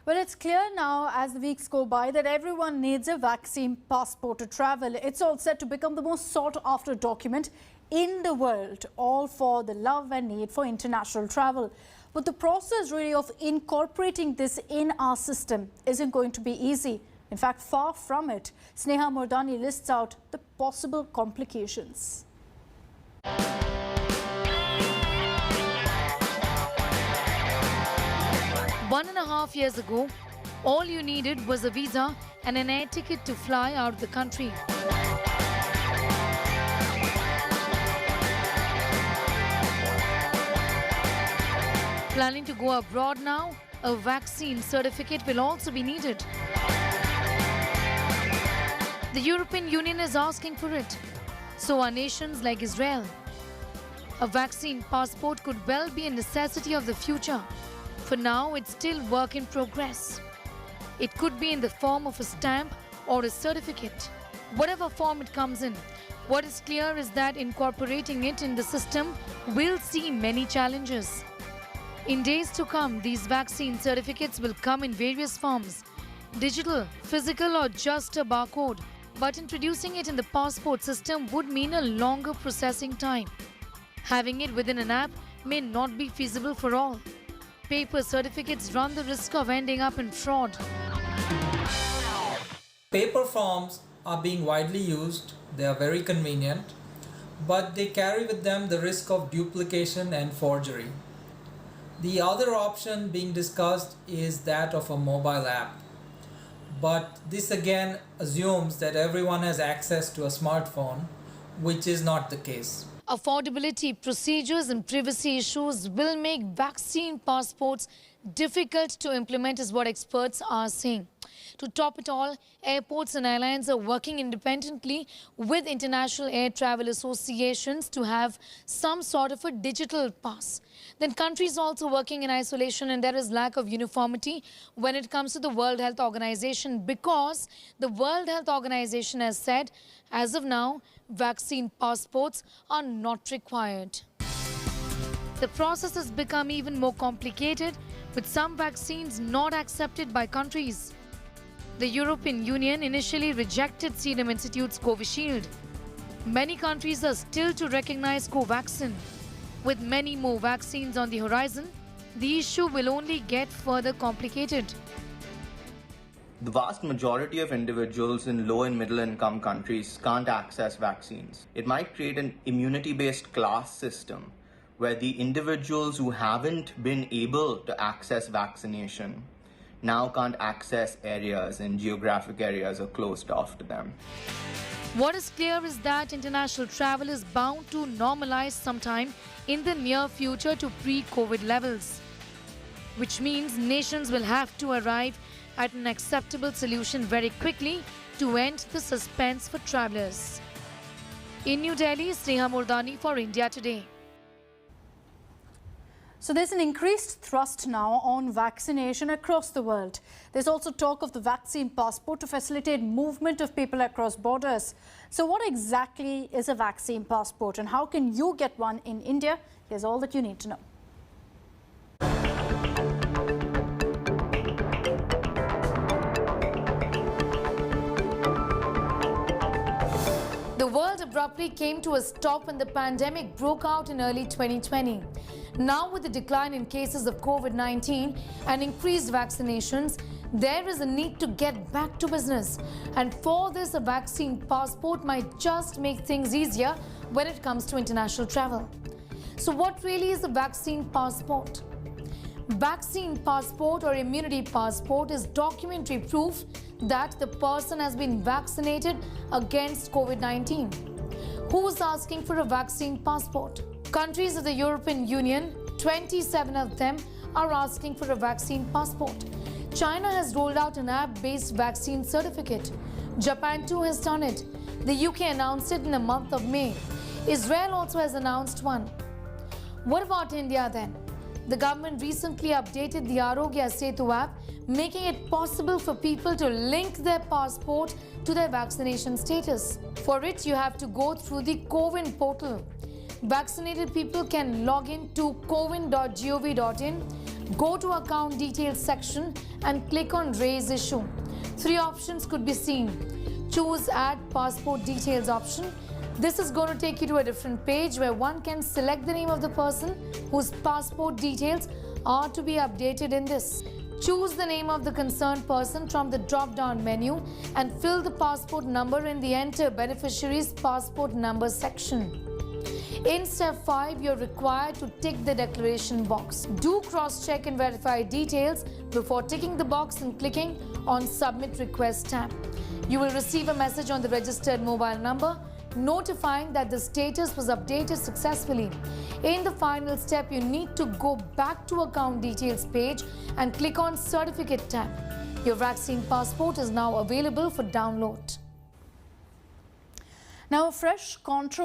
Well, it's clear now as the weeks go by that everyone needs a vaccine passport to travel. It's all set to become the most sought after document in the world, all for the love and need for international travel. But the process really of incorporating this in our system isn't going to be easy. In fact, far from it. Sneha Mordani lists out the possible complications. 1.5 years ago, all you needed was a visa and an air ticket to fly out of the country. Planning to go abroad now? A vaccine certificate will also be needed. The European Union is asking for it. So are nations like Israel. A vaccine passport could well be a necessity of the future. For now, it's still work in progress. It could be in the form of a stamp or a certificate. Whatever form it comes in, what is clear is that incorporating it in the system will see many challenges. In days to come, these vaccine certificates will come in various forms, digital, physical or just a barcode. But introducing it in the passport system would mean a longer processing time. Having it within an app may not be feasible for all. Paper certificates run the risk of ending up in fraud. Paper forms are being widely used, they are very convenient, but they carry with them the risk of duplication and forgery. The other option being discussed is that of a mobile app. But this again assumes that everyone has access to a smartphone, which is not the case. Affordability, procedures and privacy issues will make vaccine passports difficult to implement is what experts are saying. To top it all, airports and airlines are working independently with international air travel associations to have some sort of a digital pass. Then countries also working in isolation, and there is lack of uniformity when it comes to the World Health Organization, because the World Health Organization has said, as of now, vaccine passports are not required. The process has become even more complicated, with some vaccines not accepted by countries. The European Union initially rejected Serum Institute's Covishield. Many countries are still to recognize Covaxin. With many more vaccines on the horizon, the issue will only get further complicated. The vast majority of individuals in low and middle income countries can't access vaccines. It might create an immunity-based class system where the individuals who haven't been able to access vaccination now can't access areas, and geographic areas are closed off to them. What is clear is that international travel is bound to normalize sometime in the near future to pre-COVID levels, which means nations will have to arrive at an acceptable solution very quickly to end the suspense for travelers. In New Delhi, Sneha Mordani for India Today. So there's an increased thrust now on vaccination across the world. There's also talk of the vaccine passport to facilitate movement of people across borders. So what exactly is a vaccine passport and how can you get one in India? Here's all that you need to know. The world abruptly came to a stop when the pandemic broke out in early 2020. Now, with the decline in cases of COVID-19 and increased vaccinations, there is a need to get back to business. And for this, a vaccine passport might just make things easier when it comes to international travel. So what really is a vaccine passport? Vaccine passport or immunity passport is documentary proof that the person has been vaccinated against COVID-19. Who's asking for a vaccine passport? Countries of the European Union, 27 of them, are asking for a vaccine passport. China has rolled out an app-based vaccine certificate. Japan too has done it. The UK announced it in the month of May. Israel also has announced one. What about India then? The government recently updated the Arogya Setu app, making it possible for people to link their passport to their vaccination status. For it, you have to go through the CoWIN portal. Vaccinated people can log in to cowin.gov.in, Go to account details section and click on raise issue. 3 options could be seen. Choose add passport details option. This is going to take you to a different page where one can select the name of the person whose passport details are to be updated in this. Choose the name of the concerned person from the drop-down menu and fill the passport number in the Enter Beneficiary's Passport Number section. In step 5, you're required to tick the declaration box. Do cross-check and verify details before ticking the box and clicking on Submit Request tab. You will receive a message on the registered mobile number notifying that the status was updated successfully. In the final step, you need to go back to account details page and click on Certificate tab. Your vaccine passport is now available for download. Now, a fresh controversy